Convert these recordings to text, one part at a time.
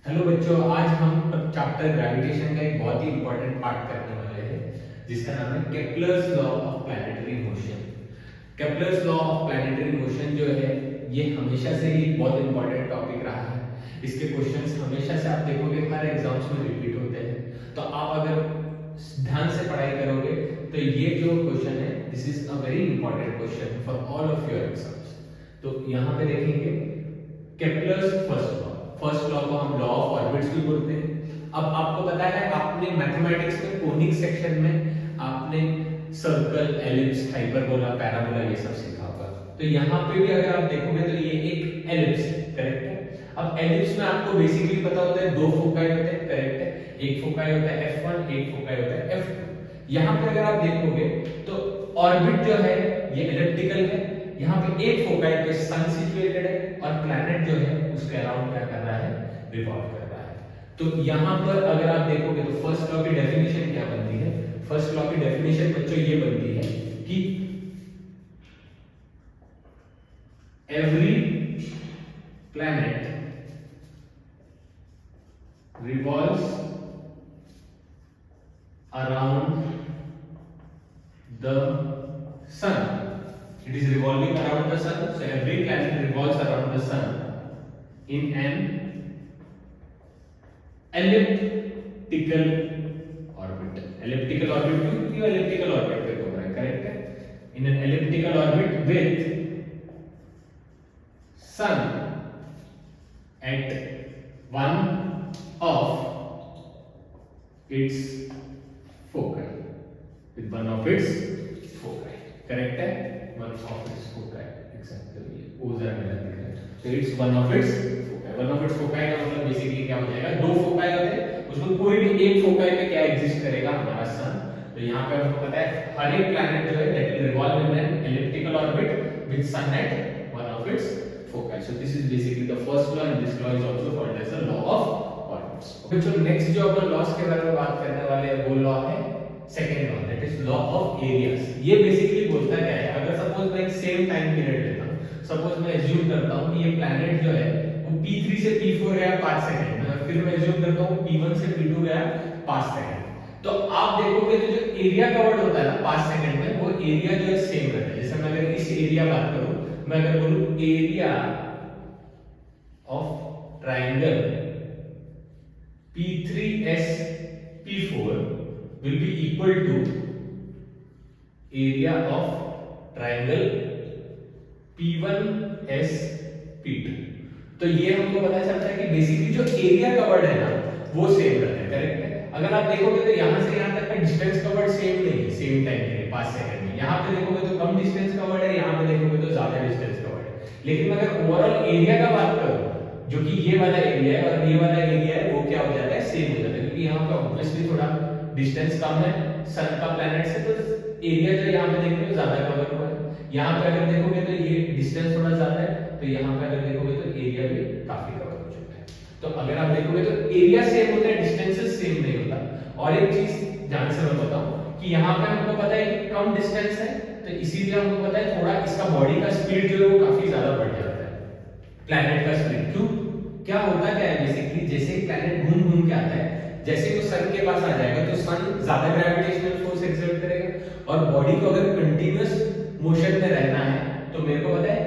Hello बच्चों, आज हम चैप्टर ग्रेविटेशन का एक बहुत ही इंपॉर्टेंट पार्ट करने वाले हैं जिसका नाम है Kepler's law of planetary motion. Kepler's law of planetary motion जो है ये हमेशा से ही बहुत इंपॉर्टेंट टॉपिक रहा है। इसके क्वेश्चंस हमेशा से आप देखोगे हर एग्जाम्स में रिपीट होते हैं, तो आप अगर ध्यान से पढ़ाई करोगे तो ये जो क्वेश्चन है this is a very important question for all of your exams. तो यहाँ पे देखेंगे केप्लर्स फर्स्ट लॉ को हम लॉ ऑफ ऑर्बिट्स भी बोलते हैं। अब आपको पता है आपने मैथमेटिक्स में कोनिक सेक्शन में आपने सर्कल, एलिप्स, हाइपरबोला, पैराबोला ये सब सीखा होगा। तो यहाँ पे भी अगर आप देखोगे तो ये एक एलिप्स है, करेक्ट है। अब एलिप्स में आपको बेसिकली पता होता है दो फोकाई होते हैं, करेक्ट है। एक फोकाई होता है F1, एक फोकाई होता है F2। यहाँ पे अगर आप देखोगे तो ऑर्बिट जो है ये एलिप्टिकल है। यहाँ पे एक फोकाई पे सन सिचुएटेड है और प्लैनेट जो है उसके अराउंड क्या कर रहा है, रिवॉल्व कर रहा है। तो यहाँ पर अगर आप देखोगे तो फर्स्ट लॉ की डेफिनेशन क्या बनती है? फर्स्ट लॉ की डेफिनेशन बच्चों ये बनती है कि every planet revolves around the sun. It is revolving around the sun. So every planet revolves around the sun in an elliptical orbit. Elliptical orbit क्योंकि वो elliptical orbit पे घूम रहा है, करेक्ट है। In an elliptical orbit with sun at one of its foci, with one of its foci, correct है। one of its foci, exactly ओजर में दिख रहा है। तो it's one of its foci, one of its foci का मतलब basically क्या हो जाएगा, दो फोकाई होते हैं उसमें कोई भी एक फोकाई पे क्या एग्जिस्ट करेगा, हमारा सन। तो यहाँ पे हमको पता है हर एक प्लैनेट जो है that will revolve in an elliptical orbit with sun at one of its foci. So this is basically the first law and this law is also called as the law of बच्चों next जो अपन loss के बारे में बात करने वाले हैं वो लॉ है second law, that is law of areas. ये बेसिकली बोलता क्या है, अगर सपोज मैं एक सेम टाइम पीरियड लेता हूं, सपोज मैं एज्यूम करता हूं कि ये प्लैनेट जो है वो P3 से P4 गया 5 सेकंड में, फिर मैं एज्यूम करता हूं P1 से P2 गया 5 सेकंड। तो आप देखोगे तो जो एरिया कवर्ड होता है ना 5 सेकंड में, वो एरिया जो है सेम रहता है। जैसे मैं अगर इस एरिया बात करूं, मैं अगर बोलूं area of triangle P3S P4 will be equal to area of triangle P1S P2। तो ये हमको पता चलता है कि बेसिकली जो एरिया कवर्ड है ना वो सेम रहता है, करेक्ट है। अगर आप देखोगे तो यहां से यहां तक का डिस्टेंस कवर्ड सेम नहीं है सेम टाइम के लिए 5 सेकंड में। यहां पे देखोगे तो कम डिस्टेंस कवर्ड है, यहां पे देखोगे तो ज्यादा डिस्टेंस कवर्ड है। लेकिन अगर ओवरऑल एरिया का बात करूं, जो कि ये वाला एरिया है और ये वाला एरिया है, वो क्या हो जाता है, सेम हो जाता है। क्योंकि यहाँ पे ऑब्वियसली थोड़ा डिस्टेंस कम है सन का प्लैनेट से, तो एरिया जो यहाँ पे देख रहे हो ज्यादा कवर हुआ है। यहाँ पे अगर देखोगे तो ये डिस्टेंस थोड़ा ज्यादा है, तो यहाँ पे अगर देखोगे तो एरिया भी काफी कवर हो चुका है। तो अगर आप देखोगे तो एरिया सेम होता है, डिस्टेंसेस सेम नहीं होता। और एक चीज ध्यान से मैं बताऊं कि यहाँ पे हमको पता है कि कम डिस्टेंस है, तो इसीलिए हमको पता है थोड़ा इसका बॉडी का स्पीड जो है वो काफी ज्यादा बढ़ जाता है, प्लैनेट का स्पीड। क्यों, क्या होता क्या है बेसिकली, जैसे प्लैनेट घूम घूम के आता है, जैसे वो सन के पास आ जाएगा तो सन ज्यादा ग्रेविटेशनल फोर्स एक्सर्ट करेगा। और बॉडी को अगर कंटीन्यूअस मोशन में रहना है तो मेरे को पता है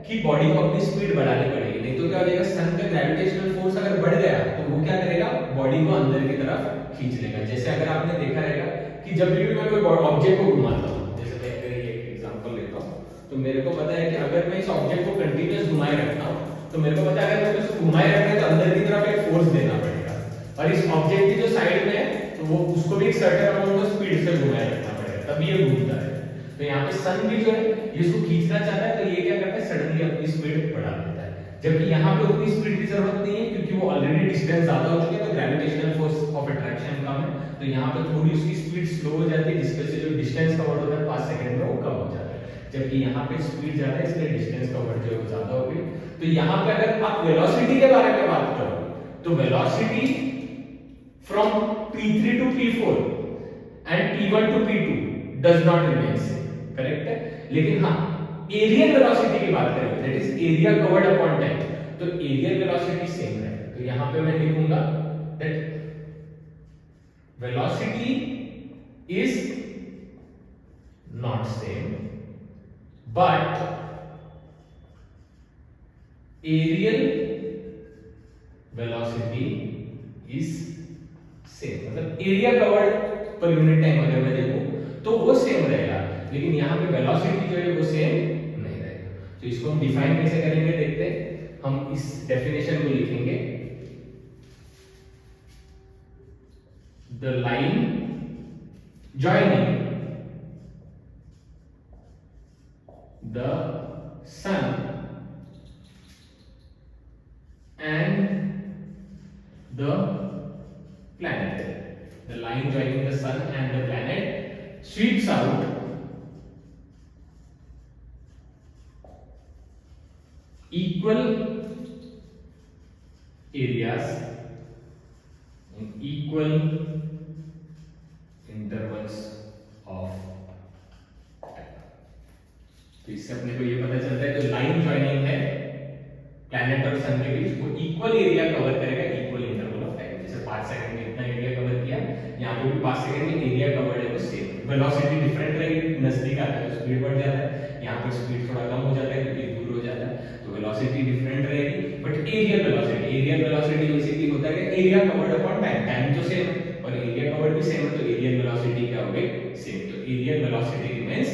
कि बॉडी को अपनी स्पीड बढ़ानी पड़ेगी, नहीं तो क्या हो जाएगा, सन का ग्रेविटेशनल फोर्स अगर बढ़ गया तो वो क्या करेगा, बॉडी को अंदर की तरफ खींच लेगा। जैसे अगर आपने देखा रहेगा कि जब भी मैं कोई ऑब्जेक्ट को घुमाता हूं, जैसे मैं एक एग्जांपल लेता हूं, तो मेरे को पता है कि अगर मैं इस ऑब्जेक्ट को कंटीन्यूअस घुमाए रखता हूं तो मेरे को पता है अगर मैं उसको घुमाए रखना है तो अंदर की तरफ एक फोर्स देना पड़ेगा, और इस ऑब्जेक्ट की जो साइड में है तो वो उसको भी एक सर्टेन अमाउंट ऑफ स्पीड से घुमाए रखना पड़ेगा, तभी ये घूमता है। तो यहाँ पे सन भी जो है ये इसको खींचना चाहता है, तो ये क्या करता है, सडनली अपनी स्पीड बढ़ा देता है। जबकि यहाँ पे उतनी स्पीड की जरूरत नहीं है क्योंकि वो ऑलरेडी डिस्टेंस ज्यादा हो चुका है, तो ग्रेविटेशनल फोर्स ऑफ अट्रैक्शन कम है, तो यहाँ पे थोड़ी उसकी स्पीड स्लो हो जाती है, जिसके से जो डिस्टेंस कवर होता है 5 सेकंड में वो कम हो जाता है। जबकि यहाँ पे स्पीड ज्यादा है इसलिए डिस्टेंस कवर जो है ज्यादा हो गई। तो यहाँ पे अगर आप वेलोसिटी के बारे में बात करो तो velocity from P3 to P4 and P1 to P2 does not remain same, correct है। लेकिन हाँ एरियल वेलोसिटी की बात करें, that is area covered upon time, तो एरियल वेलोसिटी सेम है। तो यहाँ पे मैं लिखूंगा velocity is not same, but aerial velocity is same. मतलब area covered per unit time अगर मैं देखूं तो वो सेम रहेगा, लेकिन यहाँ पे वेलोसिटी जो है वो सेम नहीं रहेगा। तो इसको हम डिफाइन कैसे करेंगे देखते हैं। हम इस डेफिनेशन को लिखेंगे, the line joining the sun and the planet. The line joining the sun and the planet sweeps out equal areas in equal intervals of time. तो इससे अपने को ये पता चलता है जो लाइन जॉइनिंग है प्लैनेट और सन के बीच वो इक्वल एरिया कवर करेगा इक्वल इंटरवल ऑफ टाइम। जैसे 5 सेकंड में इतना एरिया कवर किया, यहाँ पे भी 5 सेकंड में एरिया कवर्ड है वो सेम। वेलोसिटी डिफरेंट रहेगी, नजदीक आता है तो स्पीड बढ़ जाता है, यहाँ पे स्पीड थोड़ा कम हो जाता है क्योंकि दूर हो जाता है, तो वेलोसिटी डिफरेंट रहेगी। बट एरियल वेलोसिटी बेसिकली होता है कि area covered upon time, time तो सेम है और एरिया कवर्ड भी सेम है, तो एरियल वेलोसिटी क्या हो गई सेम, तो एरियल वेलोसिटी रिमेंस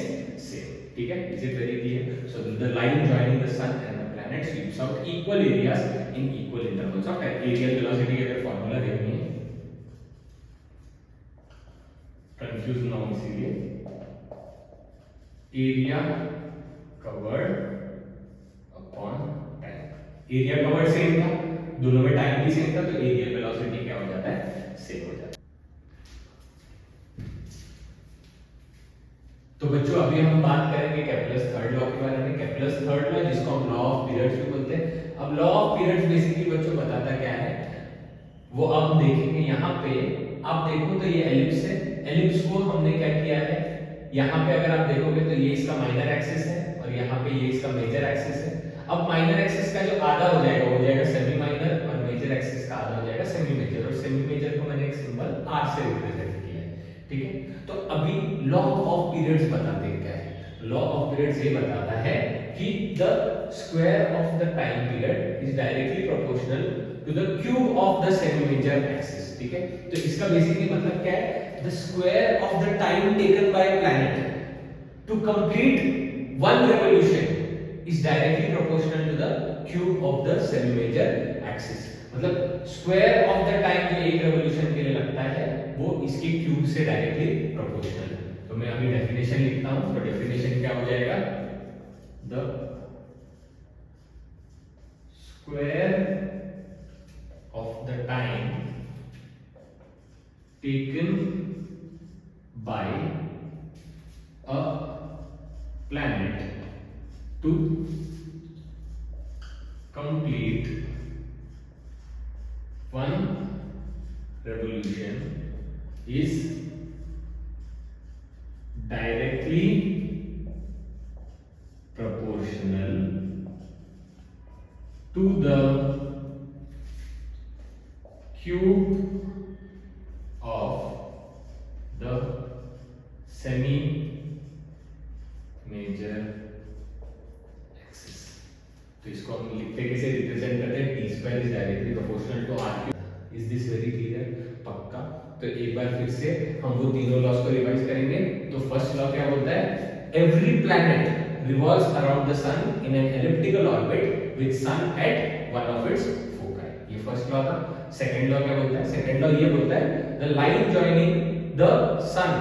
सेम। ठीक है, is it very clear? So the line joining the sun and the planet sweeps out equal areas in equal intervals of time. Areal velocity का अगर formula देखनी है, कंफ्यूज ना हो इसीलिए, area covered upon time. Area covered same था, दोनों में टाइम भी सेम था, तो एरियल वेलोसिटी क्या हो जाता है सेम हो जाता है। तो बच्चों अभी हम बात करेंगे केप्लर्स थर्ड लॉ के बारे में। केप्लर्स थर्ड लॉ जिसको हम लॉ ऑफ पीरियड्स भी बोलते हैं। अब लॉ ऑफ पीरियड्स बेसिकली बच्चों बताता क्या है वो अब देखेंगे। यहाँ पे आप देखो तो ये एलिप्स है, एलिप्स को हमने क्या किया है, यहाँ पे अगर आप देखोगे तो ये इसका माइनर एक्सिस है और यहाँ पे ये इसका मेजर एक्सिस है। अब माइनर एक्सिस का जो आधा हो जाएगा सेमी माइनर और मेजर एक्सिस का आधा हो जाएगा सेमी मेजर, और सेमी मेजर को मैंने एक सिंबल R से रिप्रेजेंट किया है। ठीक है, तो अभी लॉ ऑफ पीरियड्स बताते हैं क्या है। लॉ ऑफ पीरियड्स ये बताता है कि the square of the time period is directly proportional to the cube of the semi major axis. ठीक है, तो इसका बेसिकली मतलब क्या है, the square of the time taken by planet to complete one revolution is directly proportional to the cube of the semi major axis. मतलब square of the time जो एक रेवोल्यूशन के लिए लगता है वो इसके क्यूब से डायरेक्टली प्रोपोर्शनल है। तो मैं अभी डेफिनेशन लिखता हूं, तो डेफिनेशन क्या हो जाएगा, the square of the time taken by a planet to complete one revolution is directly proportional to the cube of the semi major axis। तो इसको हम लिखते कैसे, रिप्रेजेंट करते हैं, t square is directly proportional to r cube. Is this very clear? पक्का? तो एक बार फिर से हम वो तीनों लॉस को रिवाइज करेंगे। तो फर्स्ट लॉ क्या बोलता है, every planet revolves around the sun in an elliptical orbit with sun at one of its foci. ये फर्स्ट लॉ था। सेकंड लॉ क्या बोलता है, सेकंड लॉ ये बोलता है the line joining the sun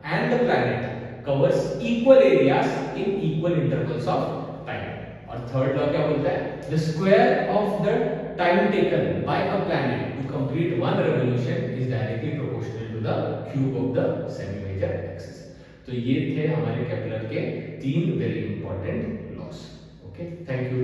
and the planet covers equal areas in equal intervals of time. और third law क्या बोलता है, the square of the time taken by a planet to complete one revolution is directly proportional to the cube of the semi major axis. तो ये थे हमारे Kepler के 3 very important laws. Okay, thank you.